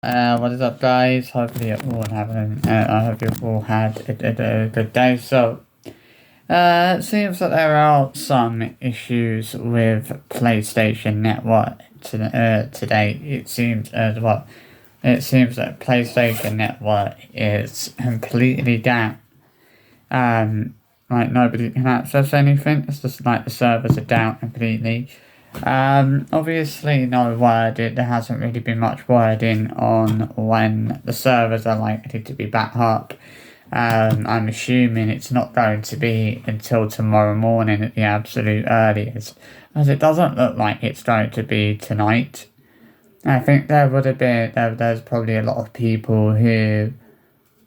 What is up, guys? Hopefully you're all having, I hope you all had a good day. So, it seems that there are some issues with PlayStation Network today. It seems that PlayStation Network is completely down. Like nobody can access anything. It's just like the servers are down completely. Obviously no wording, there hasn't really been much wording on when the servers are likely to be back up. I'm assuming it's not going to be until tomorrow morning at the absolute earliest, as it doesn't look like it's going to be tonight. I think there's probably a lot of people who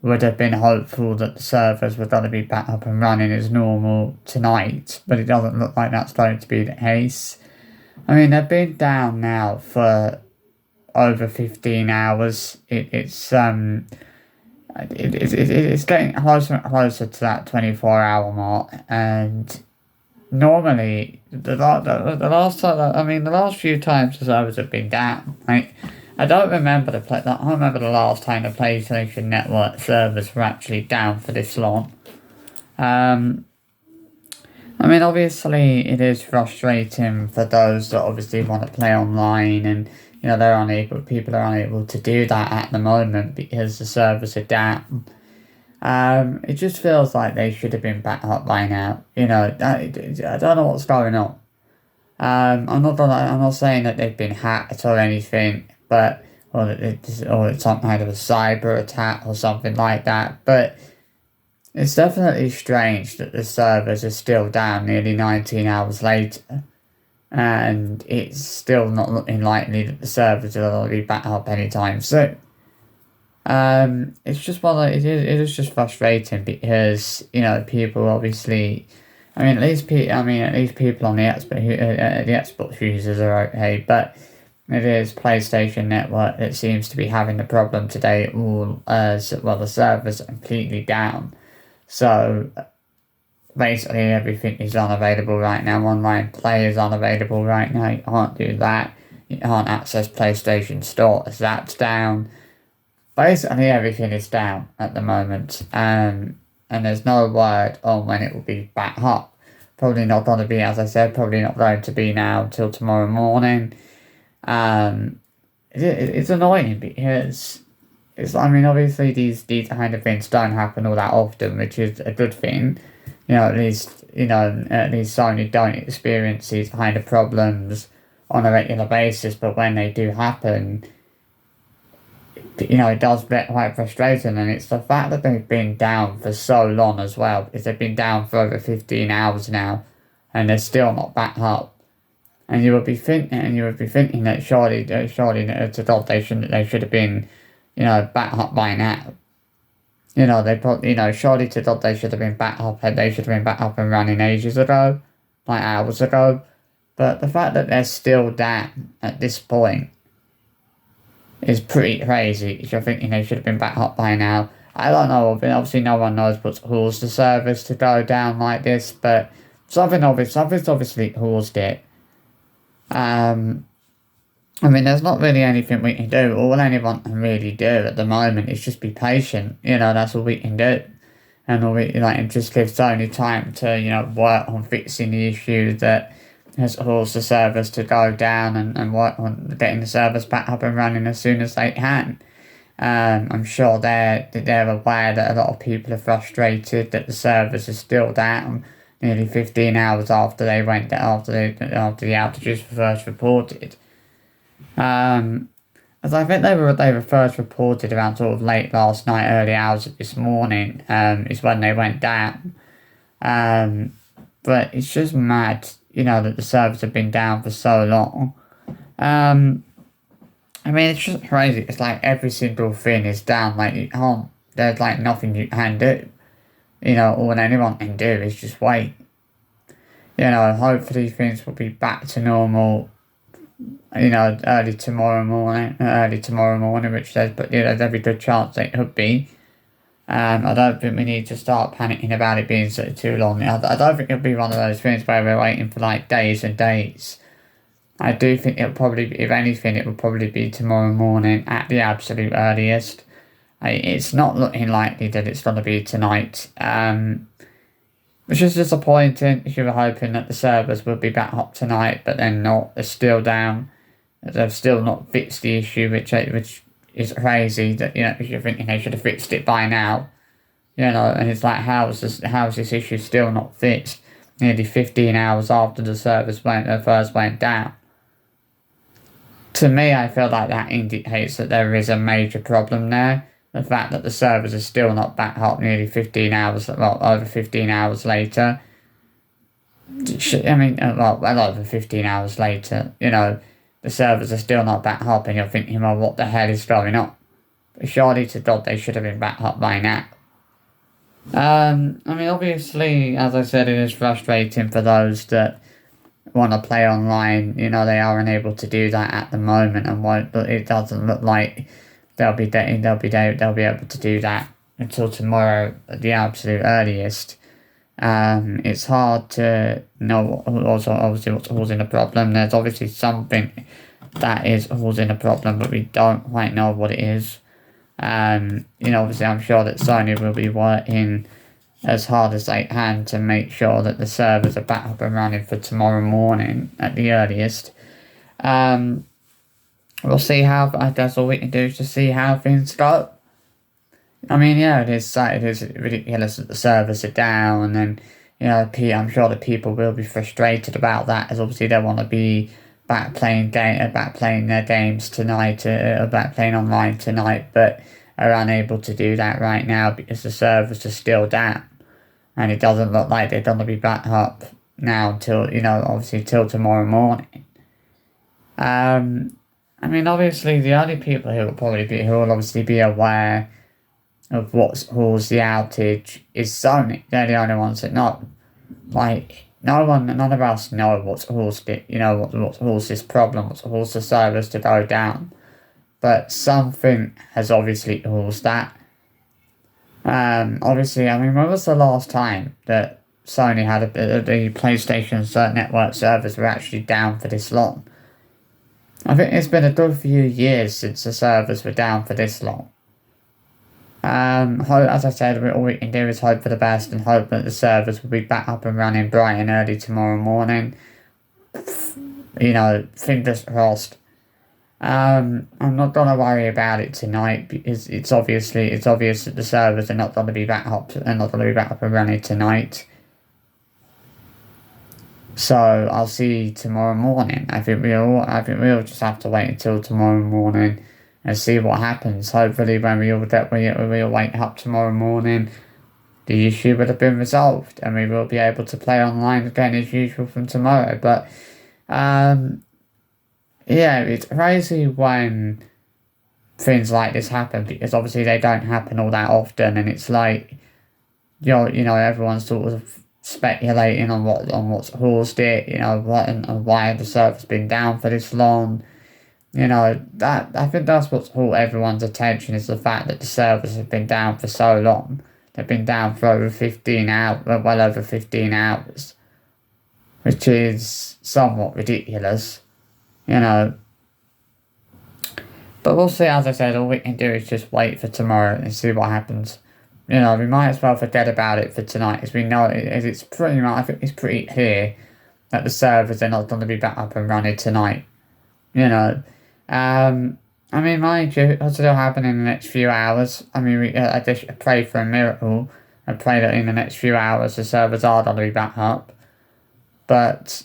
would have been hopeful that the servers were going to be back up and running as normal tonight, but it doesn't look like that's going to be the case. I mean, they've been down now for over 15 hours. It's getting closer and closer to that 24-hour mark, and normally the last few times the servers have been down, like I don't remember the last time the PlayStation Network servers were actually down for this long. I mean, obviously, it is frustrating for those that obviously want to play online, and people are unable to do that at the moment because the servers are down. It just feels like they should have been back up by now. I don't know what's going on. I'm not saying that they've been hacked or anything, or it's some kind of a cyber attack or something like that, but it's definitely strange that the servers are still down nearly 19 hours later, and it's still not looking likely that the servers will be back up anytime soon. It's just it is just frustrating because people obviously, at least people on the Xbox users are okay, but it is PlayStation Network that seems to be having the problem today. All as well, the servers are completely down. So basically everything is unavailable right now. Online play is unavailable right now. You can't do that. You can't access PlayStation Store as that's down. Basically everything is down at the moment. And there's no word on when it will be back up. Probably not going to be, as I said, probably not going to be now till tomorrow morning. It's annoying because obviously these kind of things don't happen all that often, which is a good thing. At least Sony don't experience these kind of problems on a regular basis, but when they do happen, it does get quite frustrating, and it's the fact that they've been down for so long as well, because they've been down for over 15 hours now, and they're still not back up. And you would be thinking that surely to God they should have been, back up by now. Surely to God they should have been back up. They should have been back up and running ages ago, like hours ago. But the fact that they're still down at this point is pretty crazy. If you're thinking they should have been back up by now, I don't know. Obviously, no one knows what's caused the service to go down like this, but something's obviously caused it. There's not really anything we can do. All anyone can really do at the moment is just be patient. That's all we can do. And just give Sony time to, work on fixing the issue that has caused the servers to go down, and work on getting the servers back up and running as soon as they can. I'm sure they're aware that a lot of people are frustrated that the servers are still down nearly 15 hours after the outages were first reported. As I think they were first reported around sort of late last night, early hours of this morning, is when they went down. But it's just mad, that the servers have been down for so long. It's just crazy. It's like every single thing is down. There's nothing you can do. All anyone can do is just wait. Hopefully things will be back to normal, early tomorrow morning, which there's every good chance it could be. I don't think we need to start panicking about it being too long. I don't think it'll be one of those things where we're waiting for days and days I do think it'll probably, if anything, it will probably be tomorrow morning at the absolute earliest. It's not looking likely that it's going to be tonight, which is disappointing if you were hoping that the servers would be back up tonight, but they're not. They're still down. They've still not fixed the issue, which is crazy. That if you're thinking they should have fixed it by now, and it's like how is this issue still not fixed? Nearly 15 hours after the servers first went down. To me, I feel like that indicates that there is a major problem there. The fact that the servers are still not back up nearly 15 hours, over 15 hours later. Well over 15 hours later, the servers are still not back up and you're thinking, well, what the hell is going on? But surely to God they should have been back up by now. Obviously, as I said, it is frustrating for those that want to play online. They are unable to do that at the moment, and it doesn't look like they'll be able to do that until tomorrow at the absolute earliest. It's hard to know what's causing the problem. There's obviously something that is causing the problem, but we don't quite know what it is. Obviously I'm sure that Sony will be working as hard as they can to make sure that the servers are back up and running for tomorrow morning at the earliest. We'll see how, I guess all we can do is to see how things go. It is ridiculous that the servers are down, and I'm sure that people will be frustrated about that, as obviously they want to be back playing their games tonight, or back playing online tonight, but are unable to do that right now because the servers are still down, and it doesn't look like they're going to be back up now until obviously till tomorrow morning. Obviously the only people who will obviously be aware of what's caused the outage is Sony. They're the only ones that know. None of us know what's caused it, what's caused this problem, what's caused the servers to go down. But something has obviously caused that. When was the last time that Sony had the PlayStation Network servers were actually down for this long? I think it's been a good few years since the servers were down for this long. As I said, all we can do is hope for the best and hope that the servers will be back up and running bright and early tomorrow morning. Fingers crossed. I'm not gonna worry about it tonight because it's obvious that the servers are not gonna be back up and running tonight. So I'll see tomorrow morning. I think we'll just have to wait until tomorrow morning and see what happens. Hopefully when we'll wake up tomorrow morning, the issue will have been resolved and we will be able to play online again as usual from tomorrow. But it's crazy when things like this happen, because obviously they don't happen all that often, and it's like everyone's sort of speculating on what's caused it, why the server's been down for this long. That I think that's what's caught everyone's attention, is the fact that the servers have been down for so long. They've been down for over 15 hours, well over 15 hours, which is somewhat ridiculous, But we'll see. As I said, all we can do is just wait for tomorrow and see what happens. We might as well forget about it for tonight, as we know it's pretty much, I think it's pretty clear that the servers are not going to be back up and running tonight. Mind you, what's still happen in the next few hours? I just pray for a miracle and pray that in the next few hours the servers are going to be back up. But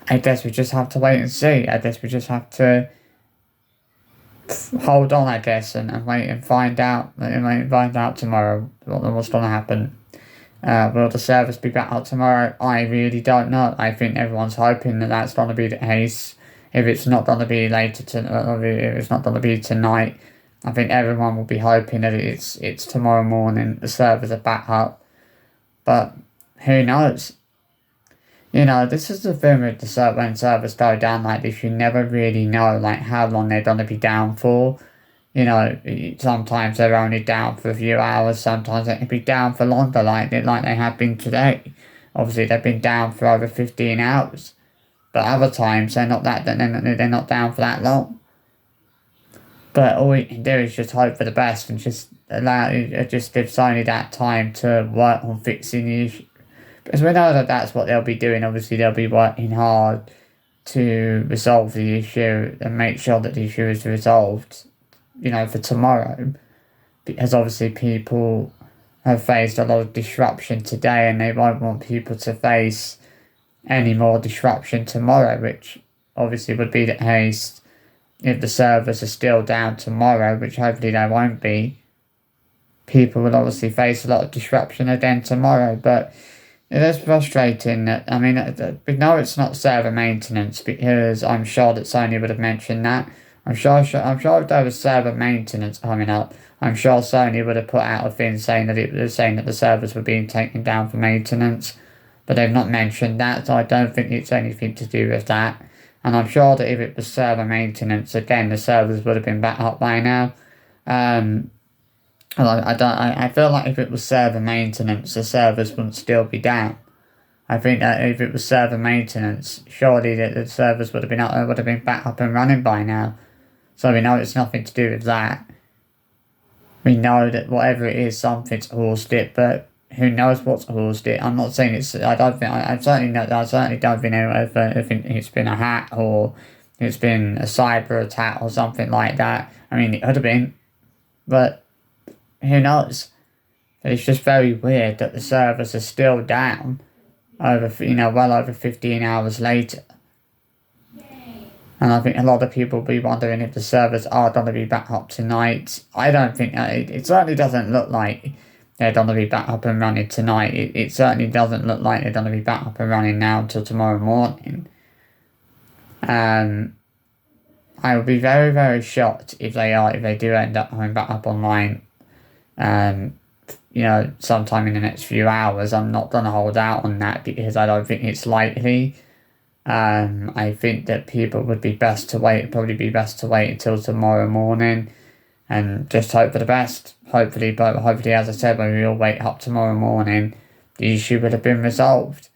I guess we just have to wait and see. I guess we just have to hold on, and wait and find out. Tomorrow what's going to happen. Will the servers be back up tomorrow? I really don't know. I think everyone's hoping that that's going to be the case. If it's not going to be if it's not going to be tonight, I think everyone will be hoping that it's tomorrow morning. The servers are back up, but who knows? This is the thing with when servers go down like this. You never really know how long they're going to be down for. Sometimes they're only down for a few hours. Sometimes they can be down for longer, like they have been today. Obviously, they've been down for over 15 hours. but other times they're not down for that long. But all we can do is just hope for the best and just give Sony that time to work on fixing the issue. Because we know that that's what they'll be doing. Obviously, they'll be working hard to resolve the issue and make sure that the issue is resolved, for tomorrow. Because obviously people have faced a lot of disruption today and they won't want people to face any more disruption tomorrow, which obviously would be the case if the servers are still down tomorrow, which hopefully they won't be. People will obviously face a lot of disruption again tomorrow, but it is frustrating that, we know it's not server maintenance because I'm sure that Sony would have mentioned that. I'm sure if there was server maintenance coming up, I'm sure Sony would have put out a thing saying that the servers were being taken down for maintenance. But they've not mentioned that, so I don't think it's anything to do with that. And I'm sure that if it was server maintenance, again, the servers would have been back up by now. I feel like if it was server maintenance, the servers wouldn't still be down. I think that if it was server maintenance, surely the servers would have been back up and running by now. So we know it's nothing to do with that. We know that whatever it is, something's caused it, but who knows what's caused it? I'm not saying it's. I certainly don't think it's been a hack or it's been a cyber attack or something like that. It could have been, but who knows? It's just very weird that the servers are still down well over 15 hours later. And I think a lot of people will be wondering if the servers are going to be back up tonight. I don't think it certainly doesn't look like they're going to be back up and running tonight. It certainly doesn't look like they're going to be back up and running now until tomorrow morning. I would be very, very shocked if they do end up coming back up online sometime in the next few hours. I'm not going to hold out on that because I don't think it's likely. I think that people would be best to wait until tomorrow morning and just hope for the best. Hopefully, as I said, when we all wake up tomorrow morning, the issue would have been resolved.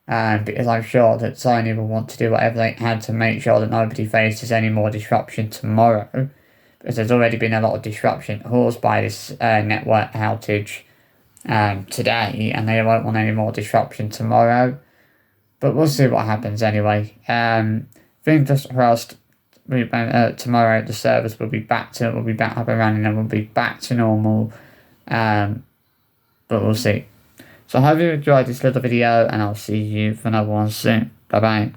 Because I'm sure that Sony will want to do whatever they can to make sure that nobody faces any more disruption tomorrow. Because there's already been a lot of disruption caused by this network outage today, and they won't want any more disruption tomorrow. But we'll see what happens anyway. Fingers crossed. Tomorrow the servers will be back up and running, and we'll be back to normal. But we'll see. So I hope you enjoyed this little video, and I'll see you for another one soon. Bye bye.